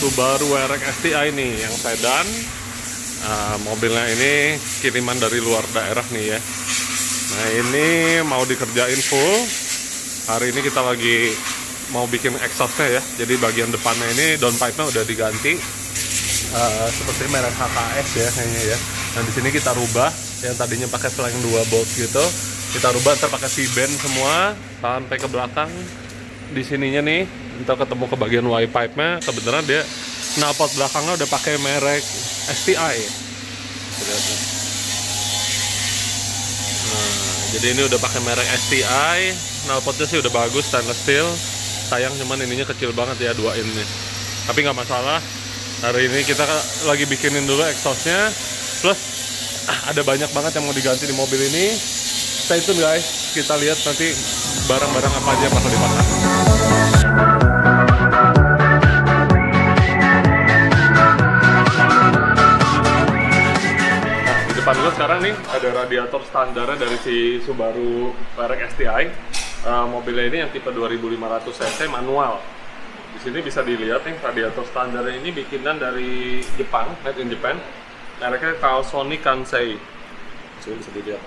Subaru WRX STI nih yang sedan. Mobilnya ini kiriman dari luar daerah nih ya. Nah ini mau dikerjain full. Hari ini kita lagi mau bikin exhaustnya ya. Jadi bagian depannya ini downpipe-nya udah diganti seperti merek HKS ya kayaknya ya. Nah di sini kita rubah yang tadinya pakai flank 2 bolt gitu, kita rubah ntar pakai V-bend semua sampai ke belakang. Di sininya nih ntar ketemu ke bagian Y-pipe-nya, kebetulan dia knalpot belakangnya udah pakai merek STI. Nah, jadi ini udah pakai merek STI, knalpotnya sih udah bagus, stainless steel. Sayang cuman ininya kecil banget ya, 2 in nih. Tapi nggak masalah. Hari ini kita lagi bikinin dulu exhaustnya. Plus ada banyak banget yang mau diganti di mobil ini. Stay tune guys, kita lihat nanti barang-barang apa aja yang bakal dipasang. Depan gue sekarang nih ada radiator standarnya dari si Subaru WRX STI. Mobilnya ini yang tipe 2500 cc manual. Di sini bisa dilihat nih radiator standarnya ini bikinan dari Jepang, made in Japan. Mereknya Kawasaki Kansei. Sini bisa dilihat.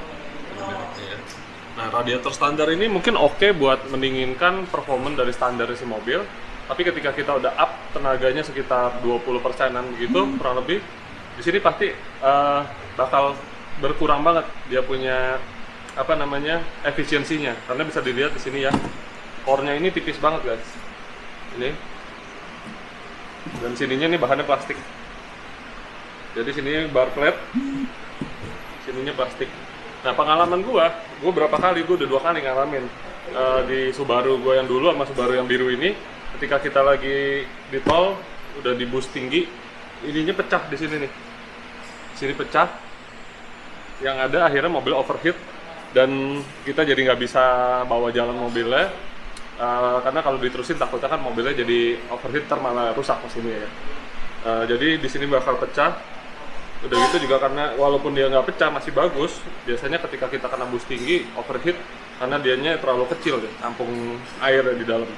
Nah radiator standar ini mungkin oke buat mendinginkan performa dari standar si mobil. Tapi ketika kita udah up tenaganya sekitar 20%-an begitu kurang lebih, di sini pasti bakal berkurang banget dia punya apa namanya efisiensinya, karena bisa dilihat di sini ya, core-nya ini tipis banget guys, ini, dan sininya nih bahannya plastik, jadi sini bar plate, sininya plastik. Nah pengalaman gua berapa kali, gua udah 2 kali ngalamin di Subaru gua yang dulu sama Subaru yang biru ini, ketika kita lagi di tol udah di boost tinggi, ininya pecah di sini nih. Sini pecah, yang ada akhirnya mobil overheat dan kita jadi nggak bisa bawa jalan mobilnya, karena kalau diterusin takutnya kan mobilnya jadi overheat, ntar malah rusak mesinnya ya. Jadi di sini bakal pecah. Udah gitu juga karena walaupun dia nggak pecah masih bagus, biasanya ketika kita kena boost tinggi overheat karena dianya terlalu kecil deh, tampung air di dalam.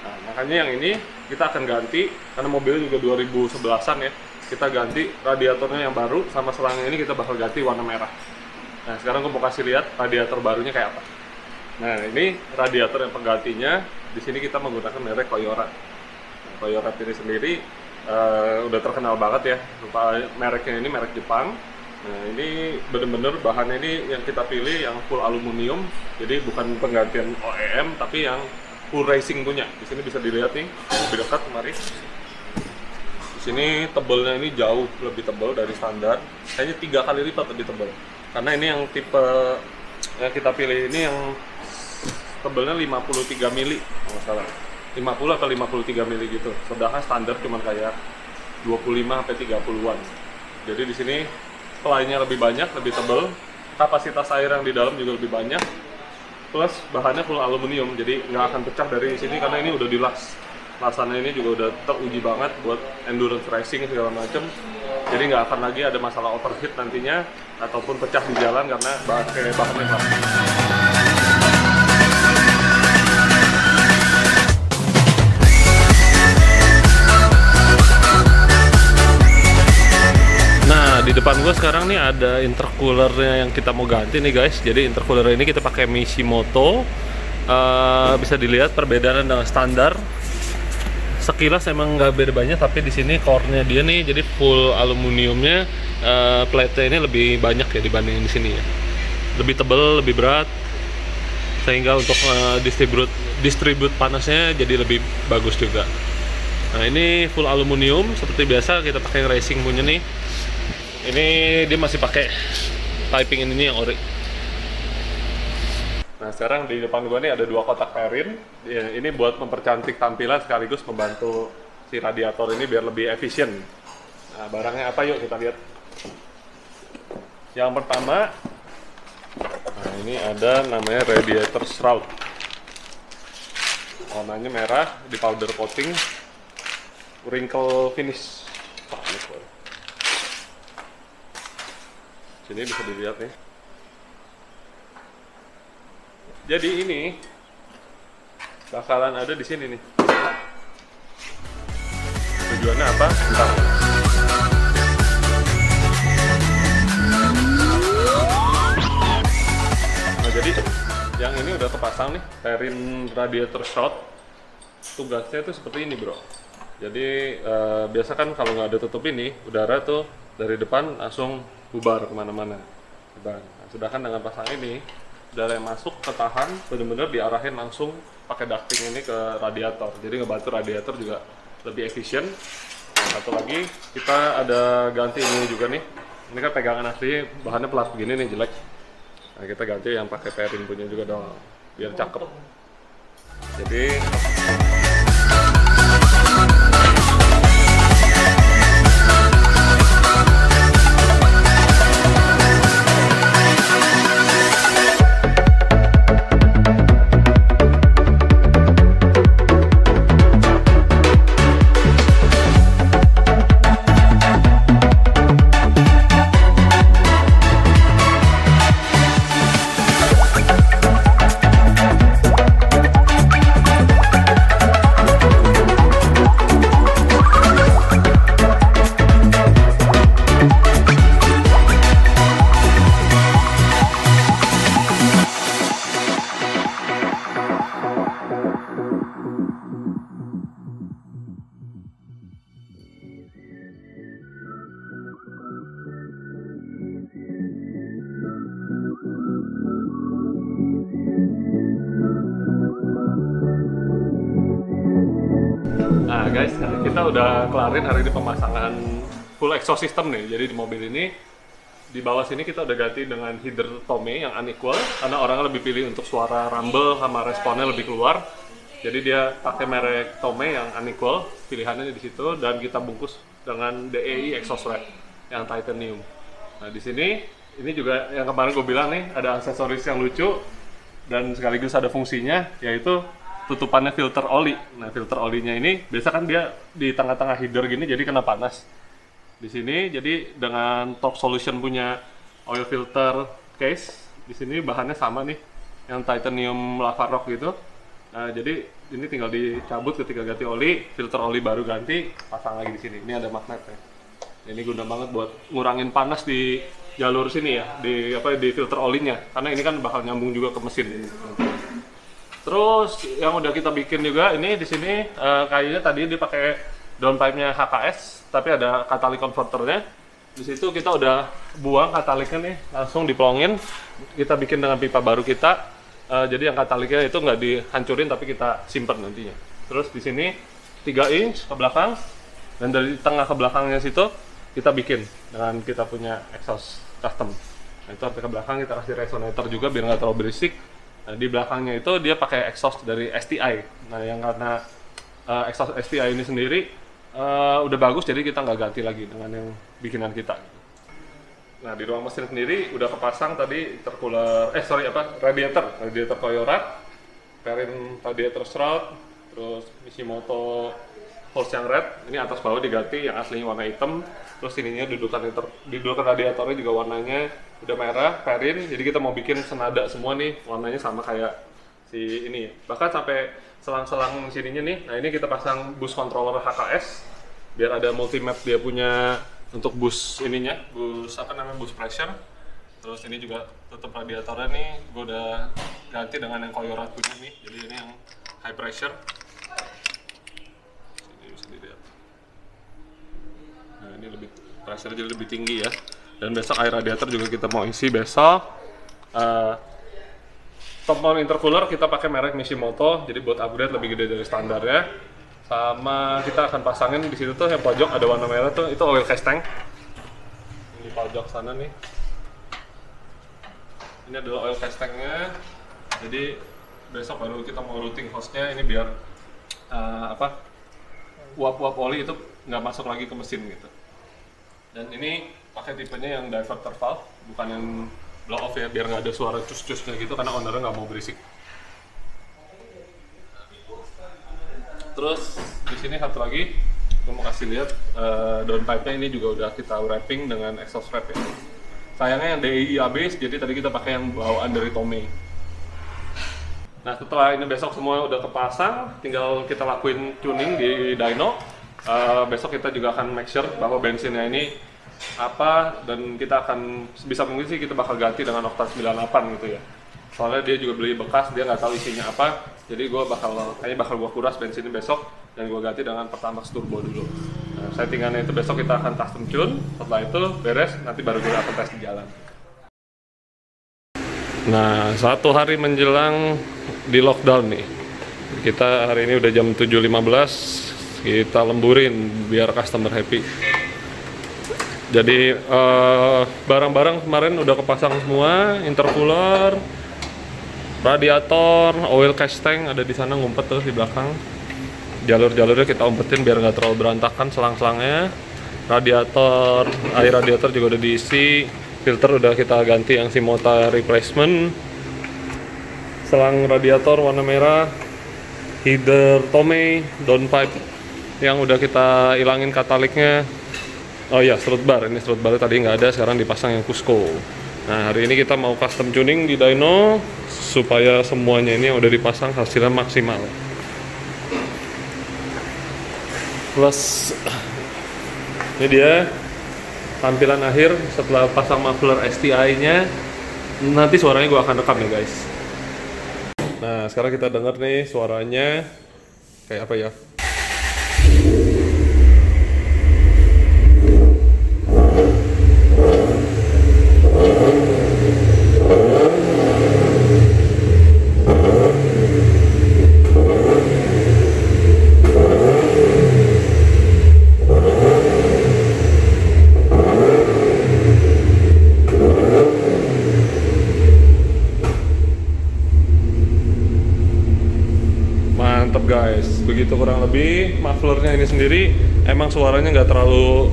Nah, makanya yang ini kita akan ganti karena mobilnya juga 2011an ya. Kita ganti radiatornya yang baru, sama selangnya ini kita bakal ganti warna merah. Nah sekarang gue mau kasih lihat radiator barunya kayak apa. Nah ini radiator yang penggantinya. Di sini kita menggunakan merek Koyora. Koyora ini sendiri udah terkenal banget ya. Mereknya ini merek Jepang. Nah ini bener-bener bahannya ini yang kita pilih yang full aluminium. Jadi bukan penggantian OEM tapi yang full racing punya. Di sini bisa dilihat nih, lebih dekat kemari. Ini tebelnya ini jauh lebih tebal dari standar, kayaknya 3 kali lipat lebih tebal. Karena ini yang tipe yang kita pilih ini yang tebelnya 53 mili, nggak salah, 50 atau 53 mili gitu. Sedangkan standar cuma kayak 25 sampai 30-an. Jadi di sini ply-nya lebih banyak, lebih tebal, kapasitas air yang di dalam juga lebih banyak, plus bahannya full aluminium, jadi nggak akan pecah dari sini karena ini udah dilas. Lasannya ini juga udah teruji banget buat endurance racing segala macem, jadi nggak akan lagi ada masalah overheat nantinya ataupun pecah di jalan karena bahannya plastik. Nah di depan gue sekarang nih ada intercoolernya yang kita mau ganti nih guys. Jadi intercooler ini kita pakai Mishimoto. Bisa dilihat perbedaan dengan standar. Sekilas emang nggak beda banyak, tapi di sini core-nya dia nih jadi full aluminiumnya, plate-nya ini lebih banyak ya dibanding di sini ya. Lebih tebal, lebih berat, sehingga untuk distribute panasnya jadi lebih bagus juga. Nah ini full aluminium seperti biasa kita pakai racing punya nih. Ini dia masih pakai piping ini yang ori. Nah sekarang di depan gua nih ada 2 kotak fairing ya, ini buat mempercantik tampilan sekaligus membantu si radiator ini biar lebih efisien. Nah barangnya apa yuk kita lihat. Yang pertama, nah ini ada namanya radiator shroud, warnanya merah, di powder coating, wrinkle finish. Sini bisa dilihat nih. Jadi ini bakalan ada di sini nih. tujuannya apa? Bentar. Nah, jadi yang ini udah kepasang nih, fairing radiator short. Tugasnya itu seperti ini, bro. Jadi biasa kan kalau nggak ada tutup ini, udara tuh dari depan langsung bubar kemana-mana. Nah, sedangkan dengan pasang ini, udara yang masuk ketahan, benar-benar diarahin langsung pakai ducting ini ke radiator. Jadi ngebantu radiator juga lebih efisien. Satu lagi, kita ada ganti ini juga nih. Ini kan pegangan asli, bahannya pelat begini nih, jelek. Nah, kita ganti yang pakai fairing punya juga dong, biar cakep. Jadi nah guys, kita udah kelarin hari ini pemasangan full exhaust system nih. Jadi di mobil ini, di bawah sini kita udah ganti dengan header Tomei yang unequal, karena orang lebih pilih untuk suara rumble sama responnya lebih keluar. Jadi dia pakai merek Tomei yang unequal, pilihannya di situ, dan kita bungkus dengan DEI exhaust wrap yang titanium. Nah di sini, ini juga yang kemarin gue bilang nih, ada aksesoris yang lucu dan sekaligus ada fungsinya, yaitu tutupannya filter oli. Nah, filter olinya ini biasa kan dia di tengah-tengah header gini, jadi kena panas. Di sini jadi dengan Top Solution punya oil filter case, di sini bahannya sama nih, yang titanium lava rock gitu. Nah, jadi ini tinggal dicabut ketika ganti oli, filter oli baru ganti, pasang lagi di sini. Ini ada magnetnya. Ini guna banget buat ngurangin panas di jalur sini ya, di filter olinya, karena ini kan bakal nyambung juga ke mesin ini. Terus yang udah kita bikin juga ini di sini kayunya tadi dipakai downpipe-nya HKS, tapi ada catalytic converternya. Di situ kita udah buang kataliknya nih, langsung dipelongin. Kita bikin dengan pipa baru kita. Jadi yang kataliknya itu nggak dihancurin, tapi kita simpen nantinya. Terus di sini 3 inch ke belakang, dan dari tengah ke belakangnya situ kita bikin dengan kita punya exhaust custom. Nah, itu sampai ke belakang kita kasih resonator juga biar nggak terlalu berisik. Nah, di belakangnya itu dia pakai exhaust dari STI. Nah, yang karena exhaust STI ini sendiri udah bagus, jadi kita nggak ganti lagi dengan yang bikinan kita. Nah, di ruang mesin sendiri udah kepasang tadi radiator Toyota, fairing radiator shroud, terus Mishimoto hose yang red. Ini atas bawah diganti, yang aslinya warna hitam. Terus ininya dudukan radiatornya juga warnanya udah merah, fairing. Jadi kita mau bikin senada semua nih, warnanya sama kayak si ini. Bahkan sampai selang-selang sininya nih. Nah, ini kita pasang bus controller HKS biar ada multimap dia punya untuk bus ininya, bus pressure. Terus ini juga tetap radiatornya nih, gue udah ganti dengan yang Koyorat punya nih. Jadi ini yang high pressure. Nah, ini lebih pressure jadi lebih tinggi ya. Dan besok air radiator juga kita mau isi besok. Top mount intercooler kita pakai merek Mishimoto, jadi buat upgrade lebih gede dari standarnya. Sama kita akan pasangin di situ tuh yang pojok ada warna merah tuh, itu oil case tank. Di pojok sana nih. Ini adalah oil case tanknya. Jadi besok baru kita mau routing hose-nya ini biar uap-uap oli itu nggak masuk lagi ke mesin gitu. Dan ini pakai tipenya yang diverter valve, bukan yang blow off ya, biar nggak ada suara cus-cusnya gitu, karena ownernya nggak mau berisik. Terus di sini satu lagi, gue mau kasih lihat downpipe-nya ini juga udah kita wrapping dengan exhaust wrap ya. Sayangnya yang DEI habis, jadi tadi kita pakai yang bawaan dari Tomei. Nah, setelah ini besok semua udah kepasang, tinggal kita lakuin tuning di dyno. Besok kita juga akan make sure bahwa bensinnya ini apa, dan kita akan bisa mungkin sih kita bakal ganti dengan oktan 98 gitu ya. Soalnya dia juga beli bekas, dia nggak tahu isinya apa. Jadi kayaknya bakal gue kuras bensinnya besok dan gue ganti dengan Pertamax Turbo dulu. Nah, settingannya itu besok kita akan custom tune. Setelah itu beres, nanti baru kita akan tes di jalan. Nah, 1 hari menjelang di lockdown nih. Kita hari ini udah jam 7.15, kita lemburin biar customer happy. Jadi barang-barang kemarin udah kepasang semua, intercooler, radiator, oil catch tank ada di sana ngumpet tuh di belakang. Jalur-jalurnya kita umpetin biar nggak terlalu berantakan selang-selangnya. Radiator, air radiator juga udah diisi. Filter udah kita ganti yang Simota replacement. Selang radiator warna merah. Heater Tomei, downpipe yang udah kita ilangin kataliknya. Oh iya, strut bar. Ini strut bar tadi nggak ada, sekarang dipasang yang Cusco. Nah, hari ini kita mau custom tuning di dyno supaya semuanya ini yang udah dipasang hasilnya maksimal. Plus ini dia tampilan akhir setelah pasang muffler STI-nya. Nanti suaranya gue akan rekam ya guys. Nah, sekarang kita denger nih suaranya kayak apa ya. Mantap guys, begitu kurang lebih. Mufflernya ini sendiri emang suaranya nggak terlalu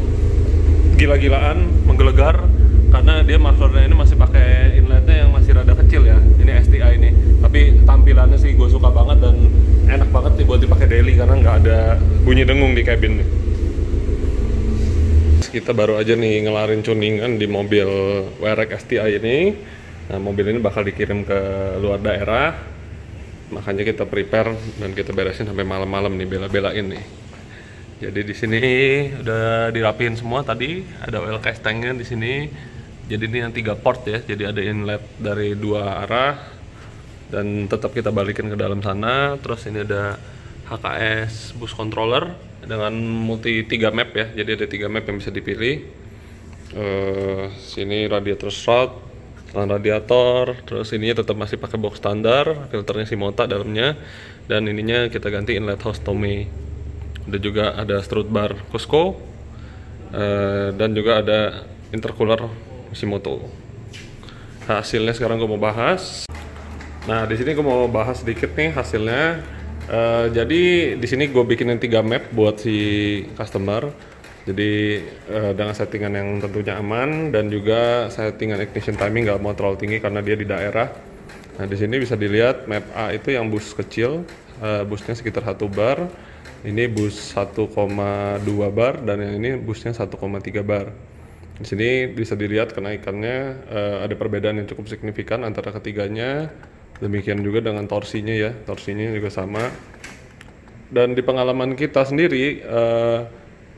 gila-gilaan, menggelegar, karena dia mufflernya ini masih pakai inletnya yang masih rada kecil ya. Ini STI ini, tapi tampilannya sih gue suka banget dan enak banget nih buat dipakai daily karena nggak ada bunyi dengung di cabin nih. Kita baru aja nih ngelarin tuningan di mobil WRX STI ini. Nah, mobil ini bakal dikirim ke luar daerah. Makanya kita prepare dan kita beresin sampai malam-malam nih, bela-belain nih. Jadi di sini udah dirapiin semua tadi, ada oil catch tanknya di sini. Jadi ini yang 3 port ya, jadi ada inlet dari 2 arah dan tetap kita balikin ke dalam sana. Terus ini ada HKS bus controller dengan multi 3 map ya, jadi ada 3 map yang bisa dipilih. Sini radiator strut, radiator, terus ininya tetap masih pakai box standar, filternya Simota dalamnya, dan ininya kita ganti inlet hose Tomei. Ada juga ada strut bar Cusco, dan juga ada intercooler Shimoto. Hasilnya sekarang gue mau bahas. Nah, di sini gue mau bahas sedikit nih hasilnya. Jadi di sini gue bikinin 3 map buat si customer. Jadi dengan settingan yang tentunya aman dan juga settingan ignition timing nggak mau terlalu tinggi karena dia di daerah. Nah, di sini bisa dilihat map A itu yang bus kecil, busnya sekitar 1 bar. Ini bus 1,2 bar dan yang ini busnya 1,3 bar. Di sini bisa dilihat kenaikannya ada perbedaan yang cukup signifikan antara ketiganya. Demikian juga dengan torsinya ya, torsinya juga sama. Dan di pengalaman kita sendiri,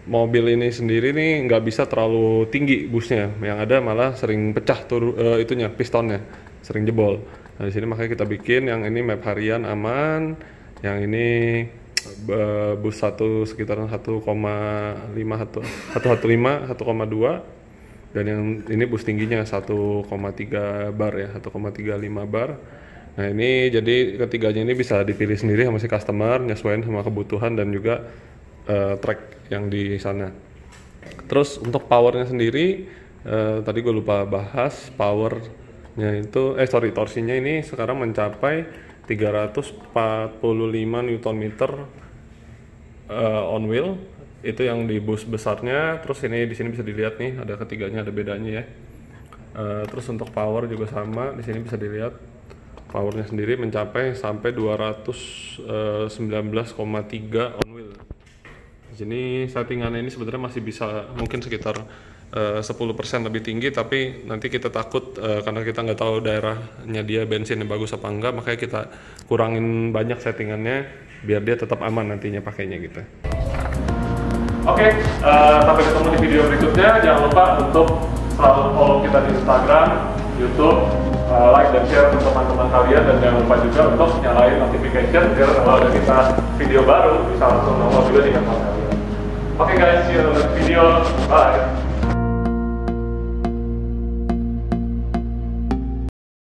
mobil ini sendiri nih nggak bisa terlalu tinggi busnya, yang ada malah sering pecah itunya, pistonnya sering jebol. Nah, di sini makanya kita bikin yang ini map harian aman, yang ini bus sekitar 1,5, 1,2, dan yang ini bus tingginya 1,3 bar ya, 1,35 bar. Nah, ini jadi ketiganya ini bisa dipilih sendiri sama si customer, nyesuaiin sama kebutuhan dan juga track yang di sana. Terus untuk powernya sendiri, tadi gue lupa bahas powernya itu, torsinya ini sekarang mencapai 345 Nm on wheel. Itu yang di bus besarnya. Terus ini di sini bisa dilihat nih ada ketiganya, ada bedanya ya. Terus untuk power juga sama, di sini bisa dilihat powernya sendiri mencapai sampai 219,3 on wheel. Di sini settingannya ini sebenarnya masih bisa mungkin sekitar 10% lebih tinggi, tapi nanti kita takut karena kita nggak tahu daerahnya dia bensinnya bagus apa enggak, makanya kita kurangin banyak settingannya biar dia tetap aman nantinya pakainya gitu. Oke, sampai ketemu di video berikutnya. Jangan lupa untuk selalu follow kita di Instagram, YouTube, like dan share ke teman-teman kalian, dan jangan lupa juga untuk nyalain notification biar kalau ada kita video baru bisa langsung nongol juga di handphone kalian. Oke guys, see you in the next video. Bye.